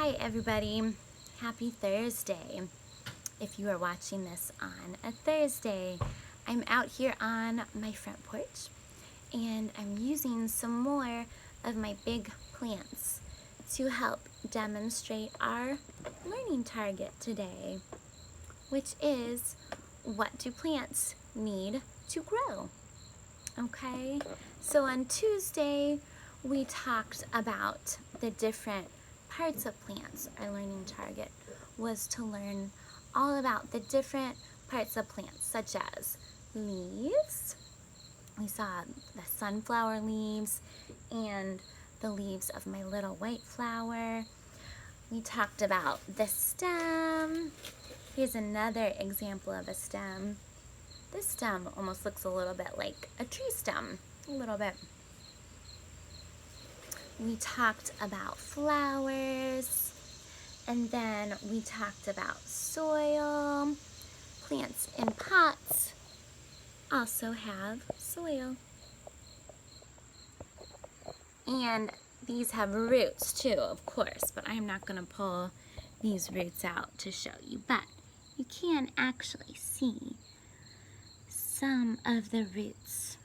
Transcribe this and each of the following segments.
Hi everybody, happy Thursday. If you are watching this on a Thursday, I'm out here on my front porch and I'm using some more of my big plants to help demonstrate our learning target today, which is what do plants need to grow? Okay, so on Tuesday we talked about the different parts of plants. Our learning target was to learn all about the different parts of plants, such as leaves. We saw the sunflower leaves and the leaves of my little white flower. We talked about the stem. Here's another example of a stem. This stem almost looks a little bit like a tree stem, a little bit. We talked about flowers, and then we talked about soil. Plants in pots also have soil. And these have roots too, of course, but I'm not going to pull these roots out to show you. But you can actually see some of the roots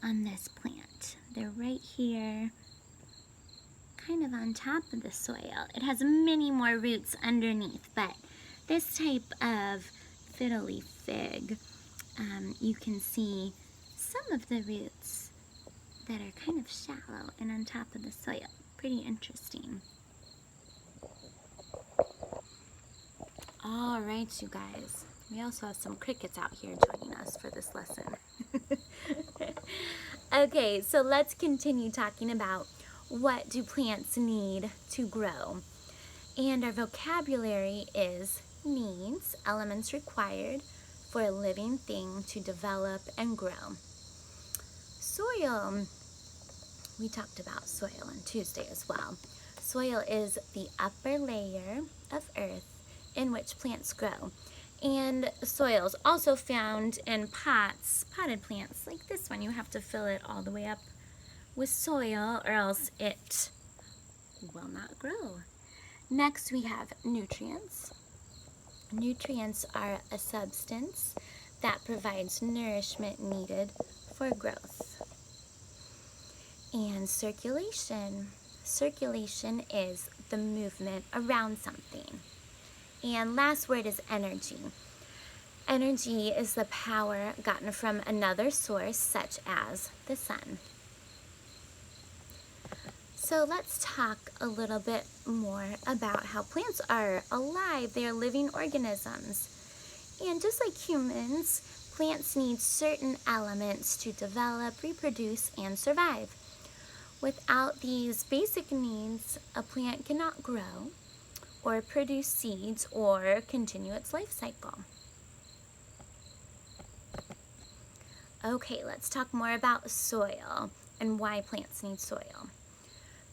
on this plant. They're right here, kind of on top of the soil. It has many more roots underneath, but this type of fiddle leaf fig, you can see some of the roots that are kind of shallow and on top of the soil. Pretty interesting. All right, you guys. We also have some crickets out here joining us for this lesson. Okay, so let's continue talking about what do plants need to grow. And our vocabulary is needs, elements required for a living thing to develop and grow. Soil, we talked about soil on Tuesday as well. Soil is the upper layer of earth in which plants grow. And soil is also found in pots, potted plants like this one. You have to fill it all the way up with soil or else it will not grow. Next we have nutrients. Nutrients are a substance that provides nourishment needed for growth. And circulation. Circulation is the movement around something. And last word is energy. Energy is the power gotten from another source, such as the sun. So let's talk a little bit more about how plants are alive. They are living organisms. And just like humans, plants need certain elements to develop, reproduce, and survive. Without these basic needs, a plant cannot grow or produce seeds or continue its life cycle. Okay, let's talk more about soil and why plants need soil.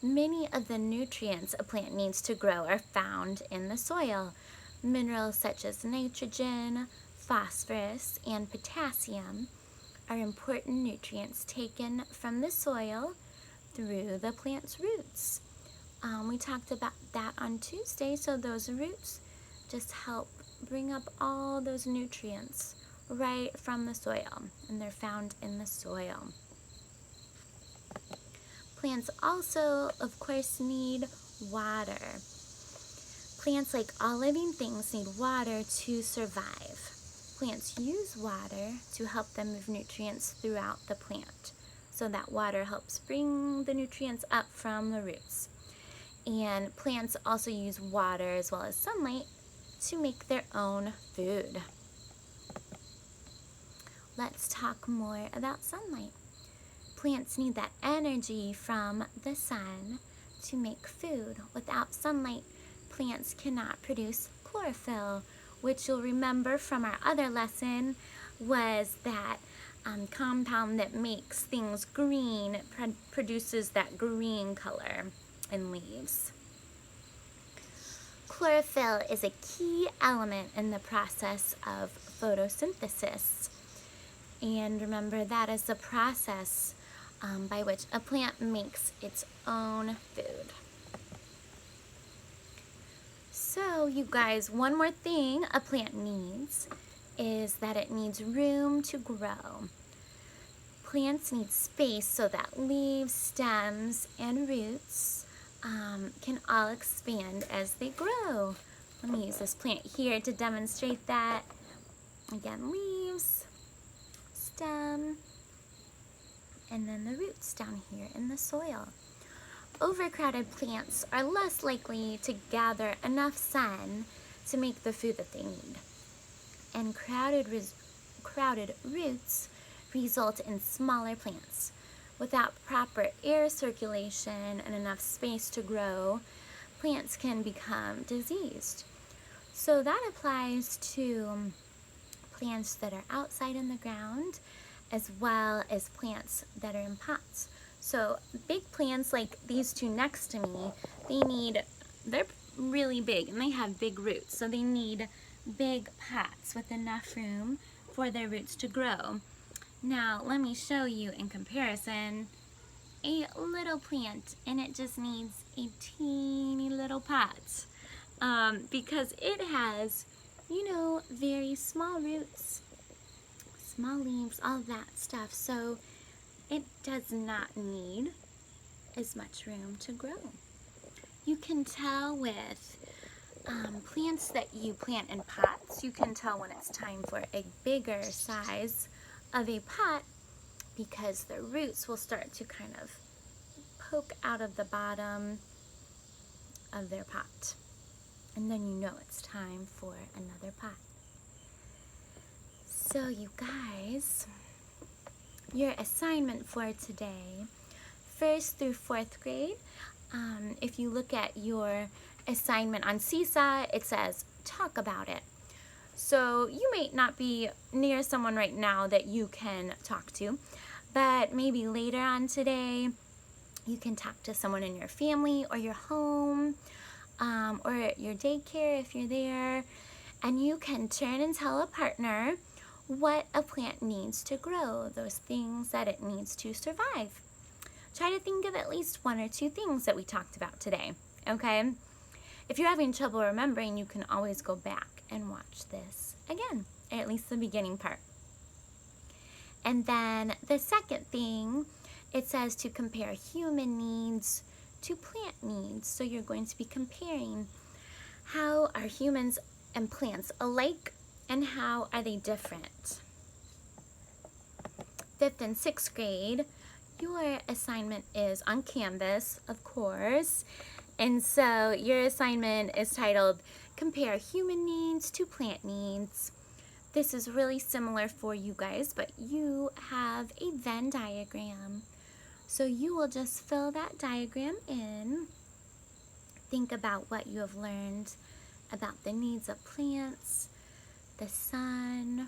Many of the nutrients a plant needs to grow are found in the soil. Minerals such as nitrogen, phosphorus, and potassium are important nutrients taken from the soil through the plant's roots. We talked about that on Tuesday, so those roots just help bring up all those nutrients right from the soil, and they're found in the soil. Plants also, of course, need water. Plants, like all living things, need water to survive. Plants use water to help them move nutrients throughout the plant. So that water helps bring the nutrients up from the roots. And plants also use water as well as sunlight to make their own food. Let's talk more about sunlight. Plants need that energy from the sun to make food. Without sunlight, plants cannot produce chlorophyll, which you'll remember from our other lesson was that compound that makes things green, produces that green color in leaves. Chlorophyll is a key element in the process of photosynthesis. And remember, that is the process by which a plant makes its own food. So you guys, one more thing a plant needs is that it needs room to grow. Plants need space so that leaves, stems, and roots can all expand as they grow. Let me use this plant here to demonstrate that. Again, leaves, stem, and then the roots down here in the soil. Overcrowded plants are less likely to gather enough sun to make the food that they need. And crowded roots result in smaller plants. Without proper air circulation and enough space to grow, plants can become diseased. So that applies to plants that are outside in the ground as well as plants that are in pots. So big plants like these two next to me, they're really big and they have big roots. So they need big pots with enough room for their roots to grow. Now let me show you in comparison a little plant, and it just needs a teeny little pot because it has, very small roots, small leaves, all that stuff. So it does not need as much room to grow. You can tell with plants that you plant in pots, you can tell when it's time for a bigger size of a pot because the roots will start to kind of poke out of the bottom of their pot. And then you know it's time for another pot. So you guys, your assignment for today, 1st through 4th grade, if you look at your assignment on Seesaw, it says talk about it. So you may not be near someone right now that you can talk to, but maybe later on today you can talk to someone in your family or your home or at your daycare if you're there, and you can turn and tell a partner what a plant needs to grow, those things that it needs to survive. Try to think of at least 1 or 2 things that we talked about today, okay? If you're having trouble remembering, you can always go back and watch this again, or at least the beginning part. And then the second thing, it says to compare human needs to plant needs. So you're going to be comparing how are humans and plants alike and how are they different. 5th and 6th grade, your assignment is on Canvas, of course. And so your assignment is titled Compare Human Needs to Plant Needs. This is really similar for you guys, but you have a Venn diagram. So you will just fill that diagram in. Think about what you have learned about the needs of plants, the sun,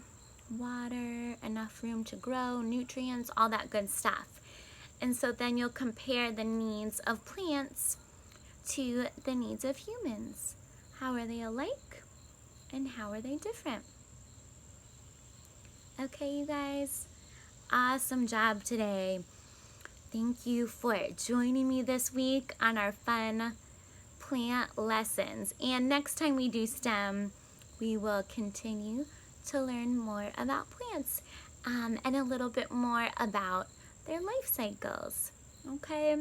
water, enough room to grow, nutrients, all that good stuff. And so then you'll compare the needs of plants to the needs of humans. How are they alike and how are they different? Okay, you guys, awesome job today. Thank you for joining me this week on our fun plant lessons. And next time we do STEM, we will continue to learn more about plants and a little bit more about their life cycles. Okay?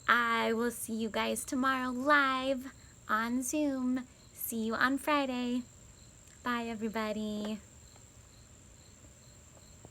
I will see you guys tomorrow live on Zoom. See you on Friday. Bye, everybody.